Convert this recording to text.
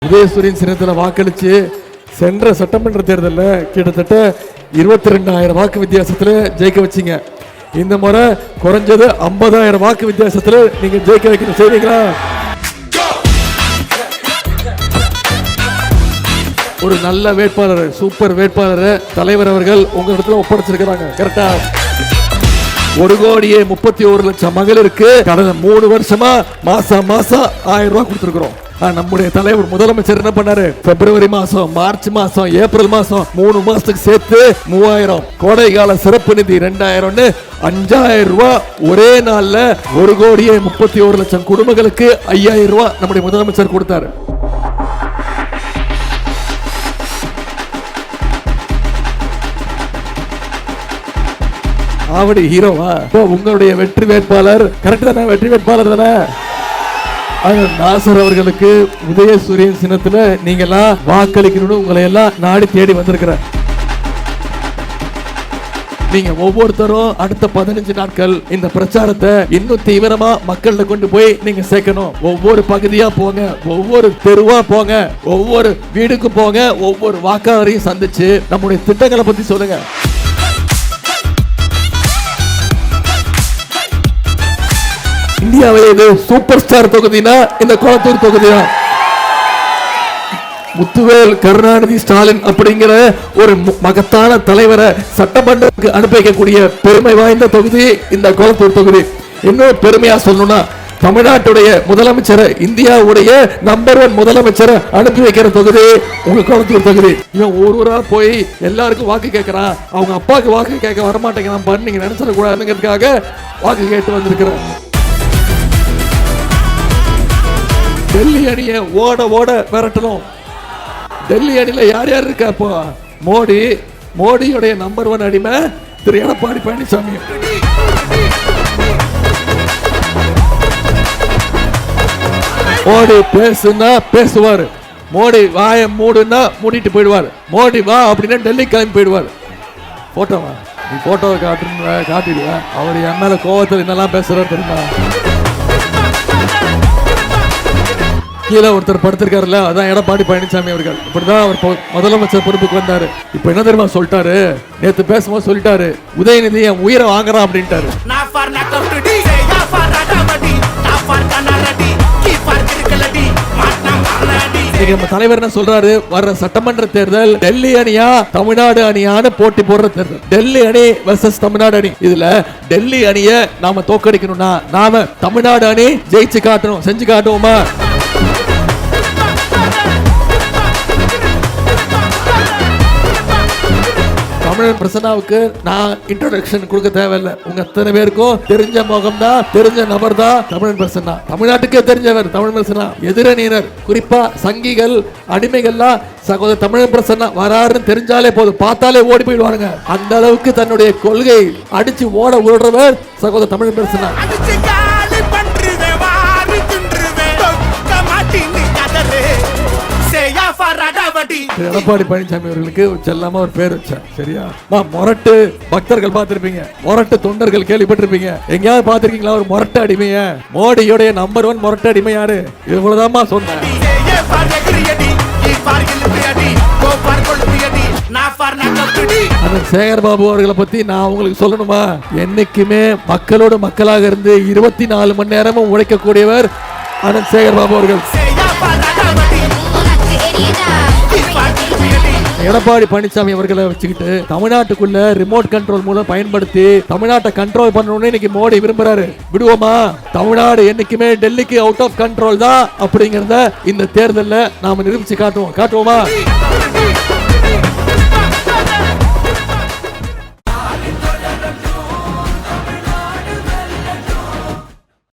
உதயசூரியன் சின்னத்தில் வாக்களிச்சு சென்ற சட்டமன்ற தேர்தலில் கிட்டத்தட்ட 22,000 வாக்கு வித்தியாசத்தில் ஜெயிக்க வச்சிங்க. இந்த முறை குறைஞ்சது 50,000 வாக்கு வித்தியாசத்தில் நீங்க ஜெயிக்க வைக்கணும். செய்வீங்களா? ஒரு நல்ல வேட்பாளர், சூப்பர் வேட்பாளர் தலைவர் அவர்கள் உங்க இடத்துல ஒப்படைச்சிருக்கிறாங்க. கரெக்டா? 1,31,00,000 மகளிருக்கு கடந்த 3 வருஷமா மாசம் 1000 ரூபாய் கொடுத்திருக்கிறோம். நம்முடைய தலைவர் முதலமைச்சர் என்ன பண்ணாரு? பிப்ரவரி மாசம், மார்ச் மாசம், ஏப்ரல் மாசம் 3 மாசத்துக்கு சேர்த்து 3000 கோடைகால சிறப்பு நிதி 2000 5,000 ரூபாய் ஒரே நாள்ல 1,31,00,000 குடும்பங்களுக்கு 5,000 ரூபாய் நம்முடைய முதலமைச்சர் கொடுத்தாரு. ஆவடி ஹீரோவா? உங்களுடைய வெற்றி வேட்பாளர் கரெக்ட் தானே? வெற்றி வேட்பாளர் தானே? நாசர் அவர்களுக்கு உதயசூரியன் சின்னத்துல நீங்க எல்லாம் வாக்களிக்கணும்னு உங்களை எல்லாம் நாடி தேடி வந்திருக்கிற நீங்க ஒவ்வொருத்தரும் அடுத்த 15 நாட்கள் இந்த பிரச்சாரத்தை இன்னும் தீவிரமா மக்கள்கிட்ட கொண்டு போய் நீங்க சேர்க்கணும். ஒவ்வொரு பகுதியா போங்க, ஒவ்வொரு தெருவா போங்க, ஒவ்வொரு வீடுக்கும் போங்க, ஒவ்வொரு வாக்காளரையும் சந்திச்சு நம்முடைய திட்டங்களை பத்தி சொல்லுங்க. இந்தியாவிலே சூப்பர் ஸ்டார் தொகுதினா இந்த கோலத்தூர் தொகுதி தான். முத்துவேல் கருணாநிதி ஸ்டாலின் அப்படிங்கிற ஒரு மகத்தான தலைவரை சட்டமன்றத்துக்கு அனுப்பி வைக்கக்கூடிய பெருமை வாய்ந்த தொகுதி இந்த கோலத்தூர் தொகுதி. இன்னும் பெருமையா சொல்லணும்னா தமிழ்நாட்டுடைய முதலமைச்சர், இந்தியாவுடைய நம்பர் 1 முதலமைச்சரை அனுப்பி வைக்கிற தொகுதி உங்க கோலத்தூர் தொகுதி. இவன் ஊரா போய் எல்லாருக்கும் வாக்கு கேட்கிறான், அவங்க அப்பாவுக்கு வாக்கு கேட்க வரமாட்டேங்கிறான், நீங்க நினைச்சிட கூடாதுங்கிறதுக்காக வாக்கு கேட்டு வந்திருக்கிறேன். டெல்லி அணியை ஓட ஓட விரட்டணும். டெல்லி அணியில யார் யார் இருக்கா? இப்போ மோடியுடைய நம்பர் 1 அடிமை திரு எடப்பாடி பழனிசாமி. மோடி பேசுனா பேசுவார், மோடி வாயை மூடுனா மூடிட்டு போயிடுவார். மோடி வா அப்படின்னா டெல்லி கிளம்பி போயிடுவார். போட்டோவா? நீ போட்டோவை காட்டிடுவேன். அவர் என் மேல கோவத்தில் என்னெல்லாம் பேசுறாரு தெரியுமா? கீழே ஒருத்தர் படுத்திருக்காருல்ல, அதான் எடப்பாடி பழனிசாமி அவர்கள். இப்படிதான் அவர் முதலமைச்சர் பொறுப்புக்கு வந்தாரு. இப்ப என்ன தெரியுமா சொல்லிட்டாரு? நேத்து பேசும்போது சொல்லிட்டாரு, உதயநிதி என் உயிரை வாங்குறான் அப்படின்ட்டாரு. நம்ம தலைவர் என்ன சொல்றாரு? வர்ற சட்டமன்ற தேர்தல் டெல்லி அணியா தமிழ்நாடு அணியான போட்டி போடுற தேர்தல். டெல்லி அணி வெர்சஸ் தமிழ்நாடு அணி. இதுல டெல்லி அணியை நாம தோக்கடிக்கணும்னா நாம தமிழ்நாடு அணி ஜெயிச்சு காட்டணும். செஞ்சு காட்டுவோமா? தமிழன் பிரசன்னாவுக்கு நான் இன்ட்ரோடக்ஷன் கொடுக்க தேவையில்லை. உங்க அத்தனை பேருக்கும் தெரிஞ்ச முகம் தான், தெரிஞ்ச நபர் தான் தமிழன் பிரசன்னா. தமிழ்நாட்டுக்கே தெரிஞ்சவர் தமிழ் பிரசன்னா. எதிரணியினர், குறிப்பா சங்கிகள், அடிமைகள்லாம் சகோதரர் தமிழன் பிரசன்னா வராருன்னு தெரிஞ்சாலே போதும், பார்த்தாலே ஓடி போயிடுவாங்க. அந்த அளவுக்கு தன்னுடைய கொள்கை அடிச்சு ஓட விடுறவர் சகோதரர் தமிழன் பிரசன்னா. எடப்பாடி பழனிசாமி அவர்களுக்கு செல்லாம ஒரு பேர் வச்சார். சரியா? மொரட்டு பக்தர்கள் பார்த்திருப்பீங்க, மொரட்டு தொண்டர்கள் கேள்விப்பட்டிருப்பீங்க. எங்கேயாவது பார்த்திருக்கீங்களா ஒரு மொரட்டு அடிமைய? மோடியோடைய நம்பர் 1 மொரட்டு அடிமை யாரு? இவ்வளவுதான் சொன்னேன். சேகர் பாபு அவர்களை பத்தி நான் உங்களுக்கு சொல்லணுமா? என்னைக்குமே மக்களோட மக்களாக இருந்து 24 மணி நேரமும் உழைக்கக்கூடியவர் அனந்த் சேகர் பாபு அவர்கள். எடப்பாடி பழனிசாமி அவர்களை வச்சுக்கிட்டு தமிழ்நாட்டுக்குள்ள ரிமோட் கண்ட்ரோல் மூலம் பயன்படுத்தி தமிழ்நாட்டை கண்ட்ரோல் பண்ணணும்னு இன்னைக்கு மோடி விரும்புறாரு. விடுவோமா? தமிழ்நாடு என்னைக்குமே டெல்லிக்கு அவுட் ஆஃப் கண்ட்ரோல் தான் அப்படிங்கறத இந்த தேர்தலில் நாம நிரூபிச்சு காட்டுவோமா?